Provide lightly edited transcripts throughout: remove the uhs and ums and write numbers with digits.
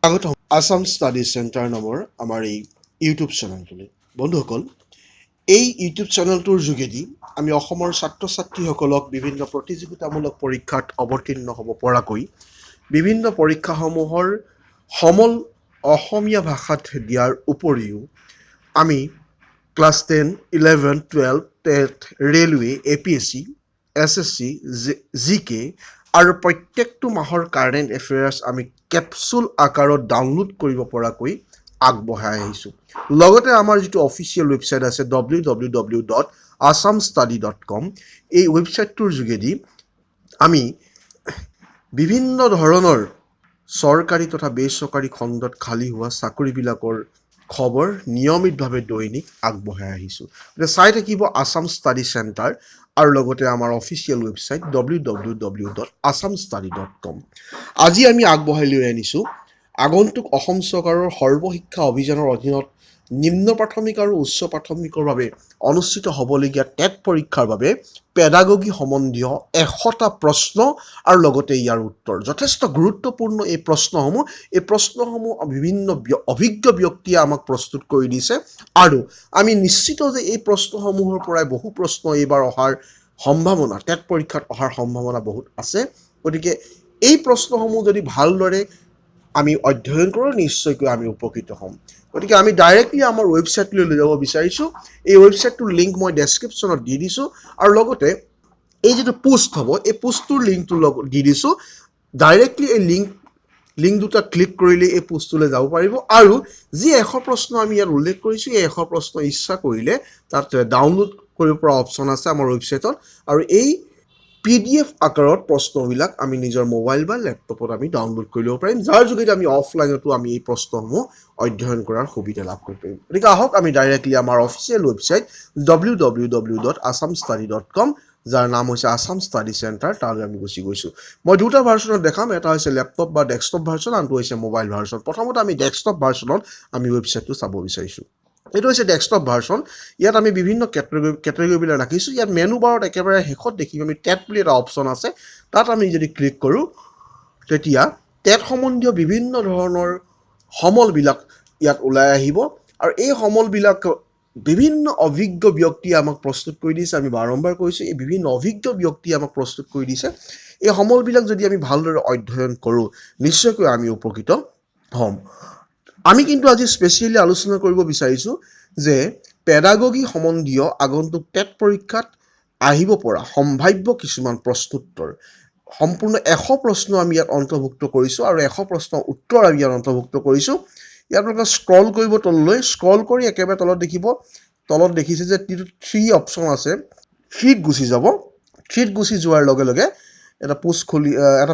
স্বাগত Assam study centre নামৰ আমাৰ এই ইউটিউব চেনেলটোলৈ। বন্ধুসকল, এই ইউটিউব চেনেলটোৰ যোগেদি আমি অসমৰ ছাত্ৰ ছাত্ৰীসকলক বিভিন্ন প্ৰতিযোগিতামূলক পৰীক্ষাত অৱতীৰ্ণ হ'ব পৰাকৈ বিভিন্ন পৰীক্ষাসমূহৰ সমল অসমীয়া ভাষাত দিয়াৰ উপৰিও আমি class 10, 11, 12, TET, railway, APSC, SSC, GK আৰু প্ৰত্যেকটো মাহৰ কাৰেণ্ট এফেয়াৰ্ছ আমি কেপচুল আকাৰত ডাউনলোড কৰিব পৰাকৈ আগবঢ়াই আহিছোঁ। লগতে আমাৰ যিটো অফিচিয়েল ৱেবছাইট আছে www.assamstudy.com, এই ৱেবছাইটটোৰ যোগেদি আমি বিভিন্ন ধৰণৰ চৰকাৰী তথা বেচৰকাৰী খণ্ডত খালী হোৱা চাকৰিবিলাকৰ খবৰ নিয়মিতভাৱে দৈনিক আগবঢ়াই আহিছোঁ। চাই থাকিব আসাম ষ্টাডি চেণ্টাৰ আৰু লগতে আমাৰ অফিচিয়েল ৱেবছাইট www.assamstudy.com। আজি আমি আগবঢ়াই লৈ আনিছোঁ আগন্তুক অসম চৰকাৰৰ সৰ্বশিক্ষা অভিযানৰ অধীনত নিম্ন প্ৰাথমিক আৰু উচ্চ প্ৰাথমিকৰ বাবে অনুষ্ঠিত হ'বলগীয়া টেট পৰীক্ষাৰ বাবে পেডাগগী সম্বন্ধীয় 100টা প্ৰশ্ন আৰু লগতে ইয়াৰ উত্তৰ। যথেষ্ট গুৰুত্বপূৰ্ণ এই প্ৰশ্নসমূহ বিভিন্ন অভিজ্ঞ ব্যক্তিয়ে আমাক প্ৰস্তুত কৰি দিছে আৰু আমি নিশ্চিত যে এই প্ৰশ্নসমূহৰ পৰাই বহু প্ৰশ্ন এইবাৰ অহাৰ সম্ভাৱনা, টেট পৰীক্ষাত অহাৰ সম্ভাৱনা বহুত আছে। গতিকে এই প্ৰশ্নসমূহ যদি ভালদৰে আমি অধ্যয়ন কৰোঁ নিশ্চয়কৈ আমি উপকৃত হ'ম। গতিকে আমি ডাইৰেক্টলি আমাৰ ৱেবছাইটলৈ লৈ যাব বিচাৰিছোঁ। এই ৱেবছাইটটোৰ লিংক মই ডেছক্ৰিপশ্যনত দি দিছোঁ আৰু লগতে এই যিটো পোষ্ট হ'ব এই পোষ্টটোৰ লিংকটো দি দিছোঁ। ডাইৰেক্টলি এই লিংক দুটা ক্লিক কৰিলে এই পোষ্টটোলৈ যাব পাৰিব আৰু যি 100 প্ৰশ্ন আমি ইয়াত উল্লেখ কৰিছোঁ এই 100 প্ৰশ্ন ইচ্ছা কৰিলে তাত ডাউনলোড কৰিব পৰা অপশ্যন আছে আমাৰ ৱেবছাইটত আৰু এই PDF আকাৰত প্ৰশ্নবিলাক আমি নিজৰ মোবাইল বা লেপটপত আমি ডাউনলোড কৰি ল'ব পাৰিম, যাৰ যোগেদি আমি অফলাইনতো আমি এই প্ৰশ্নসমূহ অধ্যয়ন কৰাৰ সুবিধা লাভ কৰিব পাৰিম। গতিকে আহক আমি ডাইৰেক্টলি আমাৰ অফিচিয়েল ৱেবছাইট www.assamstudy.com, যাৰ নাম হৈছে আসাম ষ্টাডি চেণ্টাৰ, তালৈ আমি গুচি গৈছোঁ। মই দুটা ভাৰ্চনত দেখাম, এটা হৈছে লেপটপ বা ডেস্কটপ ভাৰ্চন, আনটো হৈছে মোবাইল ভাৰ্চন। প্ৰথমতে আমি ডেস্কটপ ভাৰ্চনত আমি ৱেবছাইটটো চাব বিচাৰিছোঁ। এইটো হৈছে ডেস্কটপ ভাৰ্চন। ইয়াত আমি বিভিন্ন কেটেগৰীবিলাক ৰাখিছোঁ। ইয়াত মেনু বাৰত একেবাৰে শেষত দেখিম আমি টেট বুলি এটা অপশ্যন আছে। তাত আমি যদি ক্লিক কৰোঁ তেতিয়া টেট সম্বন্ধীয় বিভিন্ন ধৰণৰ সমলবিলাক ইয়াত ওলাই আহিব আৰু এই সমলবিলাক বিভিন্ন অভিজ্ঞ ব্যক্তিয়ে আমাক প্ৰস্তুত কৰি দিছে। আমি বাৰম্বাৰ কৈছোঁ এই বিভিন্ন অভিজ্ঞ ব্যক্তিয়ে আমাক প্ৰস্তুত কৰি দিছে। এই সমলবিলাক যদি আমি ভালদৰে অধ্যয়ন কৰোঁ নিশ্চয়কৈ আমি উপকৃত হ'ম। আমি কিন্তু আজি স্পেচিয়েলি আলোচনা কৰিব বিচাৰিছোঁ যে পেডাগগী সম্বন্ধীয় আগন্তুক টেট পৰীক্ষাত আহিব পৰা সম্ভাৱ্য কিছুমান প্ৰশ্নোত্তৰ। সম্পূৰ্ণ 100 প্ৰশ্ন আমি ইয়াত অন্তৰ্ভুক্ত কৰিছোঁ আৰু 100 প্ৰশ্নৰ উত্তৰ আমি ইয়াত অন্তৰ্ভুক্ত কৰিছোঁ। ইয়াত আপোনালোকে স্ক্ৰল কৰিব তললৈ, স্ক্ৰল কৰি একেবাৰে তলত দেখিব, তলত দেখিছে যে 3 অপশ্যন আছে। 3ত গুচি যাব। 3ত গুচি যোৱাৰ লগে লগে এটা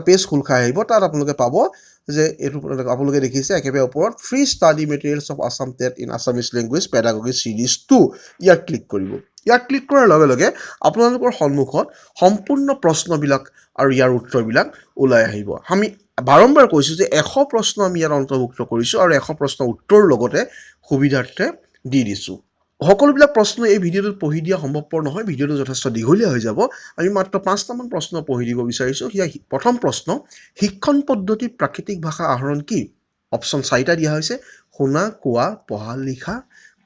পেজ খোল খাই আহিব। তাত আপোনালোকে পাব যে এইটো আপোনালোকে দেখিছে একেবাৰে ওপৰত free study materials of Assam TET in Assamese language pedagogy series 2, ইয়াত ক্লিক কৰিব। ইয়াত ক্লিক কৰাৰ লগে লগে আপোনালোকৰ সন্মুখত সম্পূৰ্ণ প্ৰশ্নবিলাক আৰু ইয়াৰ উত্তৰবিলাক ওলাই আহিব। আমি বাৰম্বাৰ কৈছোঁ যে 100 প্ৰশ্ন আমি ইয়াত অন্তৰ্ভুক্ত কৰিছোঁ আৰু 100 প্ৰশ্নৰ উত্তৰ লগতে সুবিধাৰ্থে দি দিছোঁ। সকলোবিলাক প্ৰশ্ন এই ভিডিঅ'টোত পঢ়ি দিয়া সম্ভৱপৰ নহয়, ভিডিঅ'টো যথেষ্ট দীঘলীয়া হৈ যাব। আমি মাত্ৰ 5টামান প্ৰশ্ন পঢ়ি দিব বিচাৰিছোঁ। প্ৰথম প্ৰশ্ন, শিক্ষণ পদ্ধতিত প্ৰাকৃতিক ভাষা আহৰণ কি? অপশ্যন 4টা দিয়া হৈছে, শুনা, কোৱা, পঢ়া, লিখা।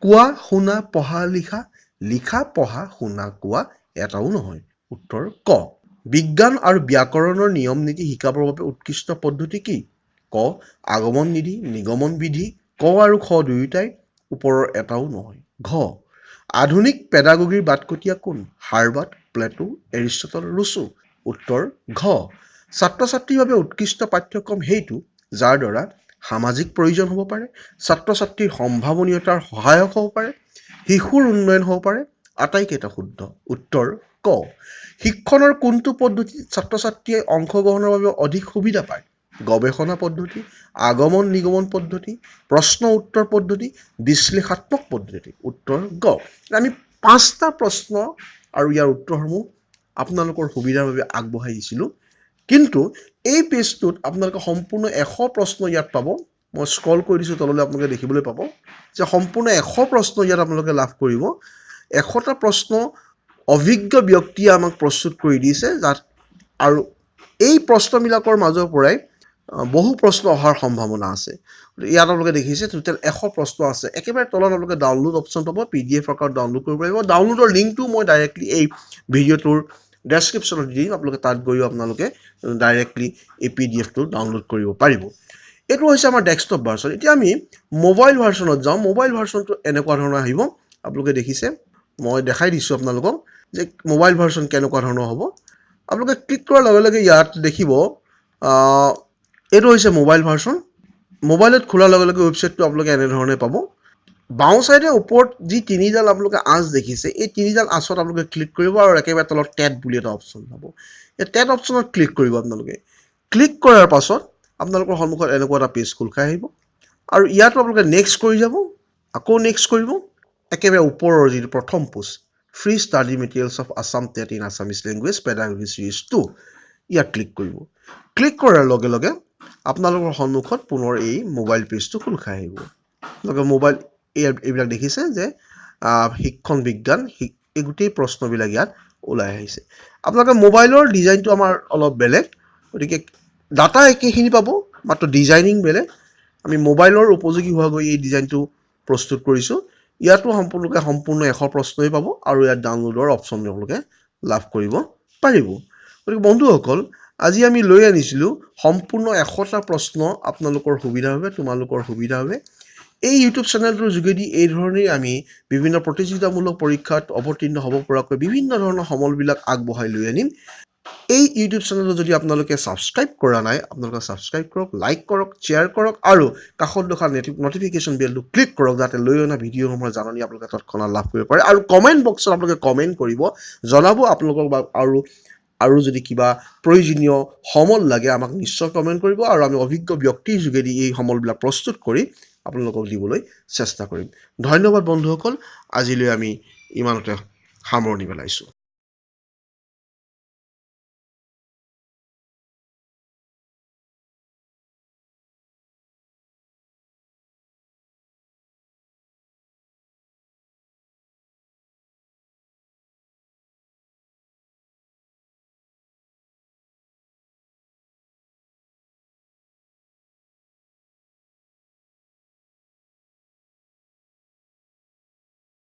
কোৱা, শুনা, পঢ়া, লিখা। লিখা, পঢ়া, শুনা, কোৱা এটাও নহয়। উত্তৰ ক। বিজ্ঞান আৰু ব্যাকৰণৰ নিয়ম নীতি শিকাবৰ বাবে উৎকৃষ্ট পদ্ধতি কি? ক, আগমন নিধি, নিগমন বিধি। ক আৰু খ দুয়োটাই, ওপৰৰ এটাও নহয়। ঘ, আধুনিক পেডাগগীৰ বাটকটীয়া কোন? Herbert, Plato, Aristotle, Rousseau. উত্তৰ ঘ। ছাত্ৰ ছাত্ৰীৰ বাবে উৎকৃষ্ট পাঠ্যক্ৰম সেইটো যাৰ দ্বাৰা সামাজিক প্ৰয়োজন হ'ব পাৰে, ছাত্ৰ ছাত্ৰীৰ সম্ভাৱনীয়তাৰ সহায়ক হ'ব পাৰে, শিশুৰ উন্নয়ন হ'ব পাৰে, আটাইকেইটা শুদ্ধ। উত্তৰ ক। শিক্ষণৰ কোনটো পদ্ধতিত ছাত্ৰ ছাত্ৰীয়ে অংশগ্ৰহণৰ বাবে অধিক সুবিধা পায়? গৱেষণা পদ্ধতি, আগমন নিগমন পদ্ধতি, প্ৰশ্ন উত্তৰ পদ্ধতি, বিশ্লেষাত্মক পদ্ধতি। উত্তৰ গ। আমি 5টা প্ৰশ্ন আৰু ইয়াৰ উত্তৰসমূহ আপোনালোকৰ সুবিধাৰ বাবে আগবঢ়াই দিছিলোঁ, কিন্তু এই পেজটোত আপোনালোকে সম্পূৰ্ণ 100 প্ৰশ্ন ইয়াত পাব। মই স্ক্ৰল কৰি দিছোঁ তললৈ, আপোনালোকে দেখিবলৈ পাব যে সম্পূৰ্ণ 100 প্ৰশ্ন ইয়াত আপোনালোকে লাভ কৰিব। 100টা প্ৰশ্ন অভিজ্ঞ ব্যক্তিয়ে আমাক প্ৰস্তুত কৰি দিছে আৰু এই প্ৰশ্নবিলাকৰ মাজৰ পৰাই বহু প্ৰশ্ন অহাৰ সম্ভাৱনা আছে ইয়াত আপোনালোকে দেখিছে টোটেল 100 প্ৰশ্ন আছে একেবাৰে তলত আপোনালোকে ডাউনলোড অপচন পাব PDF আকাৰত ডাউনলোড কৰিব পাৰিব ডাউনলোডৰ লিংকটো মই ডাইৰেক্টলি এই ভিডিঅ'টোৰ ডেছক্ৰিপশ্যনত দি দিম আপোনালোকে তাত গৈ আপোনালোকে ডাইৰেক্টলি এই PDF টো ডাউনলোড কৰিব পাৰিব এইটো হৈছে আমাৰ ডেস্কটপ ভাৰ্চন এতিয়া আমি মোবাইল ভাৰ্চনত যাওঁ মোবাইল ভাৰ্চনটো এনেকুৱা ধৰণৰ আহিব আপোনালোকে দেখিছে মই দেখাই দিছো আপোনালোকক যে মোবাইল ভাৰ্চন কেনেকুৱা ধৰণৰ হ'ব আপোনালোকে ক্লিক কৰাৰ লগে লগে ইয়াত দেখিব এইটো হৈছে মোবাইল ভাৰ্চন মোবাইলত খোলাৰ লগে লগে ৱেবছাইটটো আপোনালোকে এনে ধৰণে পাব বাওঁ সাইডে ওপৰত যি তিনিডাল আপোনালোকে আঁচ দেখিছে এই তিনিডাল আঁচত আপোনালোকে ক্লিক কৰিব আৰু একেবাৰে তলত টেট বুলি এটা অপচন পাব এই টেট অপচনত ক্লিক কৰিব আপোনালোকে ক্লিক কৰাৰ পাছত আপোনালোকৰ সন্মুখত এনেকুৱা এটা পেজ খোল খাই আহিব আৰু ইয়াতো আপোনালোকে নেক্সট কৰি যাব আকৌ নেক্সট কৰিব একেবাৰে ওপৰৰ যি প্ৰথম post free study materials of Assam TET in Assamese language pedagogy series 2 ইয়াত ক্লিক কৰিব ক্লিক কৰাৰ লগে লগে আপোনালোকৰ সন্মুখত পুনৰ এই মোবাইল পেজটো খোল খাই আহিব আপোনালোকে মোবাইল এইবিলাক দেখিছে যে শিক্ষণ বিজ্ঞান এই গোটেই প্ৰশ্নবিলাক ইয়াত ওলাই আহিছে আপোনালোকে মোবাইলৰ ডিজাইনটো আমাৰ অলপ বেলেগ গতিকে ডাটা একেখিনি পাব মাত্ৰ ডিজাইনিং বেলেগ আমি মোবাইলৰ উপযোগী হোৱাকৈ এই ডিজাইনটো প্ৰস্তুত কৰিছো ইয়াতো সম্পূৰ্ণ 100 প্ৰশ্নই পাব আৰু ইয়াত ডাউনলোডৰ অপচন আপোনালোকে লাভ কৰিব পাৰিব গতিকে বন্ধুসকল আজি আমি লৈ আনিছিলো সম্পূৰ্ণ 100টা প্ৰশ্ন আপোনালোকৰ সুবিধা হবে তোমালোকৰ সুবিধা হবে এই ইউটিউব চেনেলটোৰ যোগেদি এই ধৰণে আমি বিভিন্ন প্ৰতিযোগিতামূলক পৰীক্ষাত অৱতীৰ্ণ হ'ব পৰাকৈ বিভিন্ন ধৰণৰ সমলবিলাক আগবঢ়াই লৈ আনিম এই ইউটিউব চেনেলটো যদি আপোনালোকে সাবস্ক্ৰাইব কৰা নাই আপোনালোকে সাবস্ক্ৰাইব কৰক লাইক কৰক শ্বেয়াৰ কৰক আৰু কাষত দেখা নটিফিকেশন বেলটো ক্লিক কৰক যাতে লৈ অনা ভিডিঅ'সমূহৰ জাননী আপোনালোকে তৎক্ষণাত লাভ কৰিব পাৰে আৰু কমেন্ট বক্সত আপোনালোকে কমেন্ট কৰিব জনাব আপোনালোকক আৰু যদি কিবা প্ৰয়োজনীয় সমল লাগে আমাক নিশ্চয় কমেন্ট কৰিব আৰু আমি অভিজ্ঞ ব্যক্তিৰ যোগেদি এই সমলবিলাক প্ৰস্তুত কৰি আপোনালোকক দিবলৈ চেষ্টা কৰিম ধন্যবাদ বন্ধুসকল আজিলৈ আমি ইমানতে সামৰণি পেলাইছো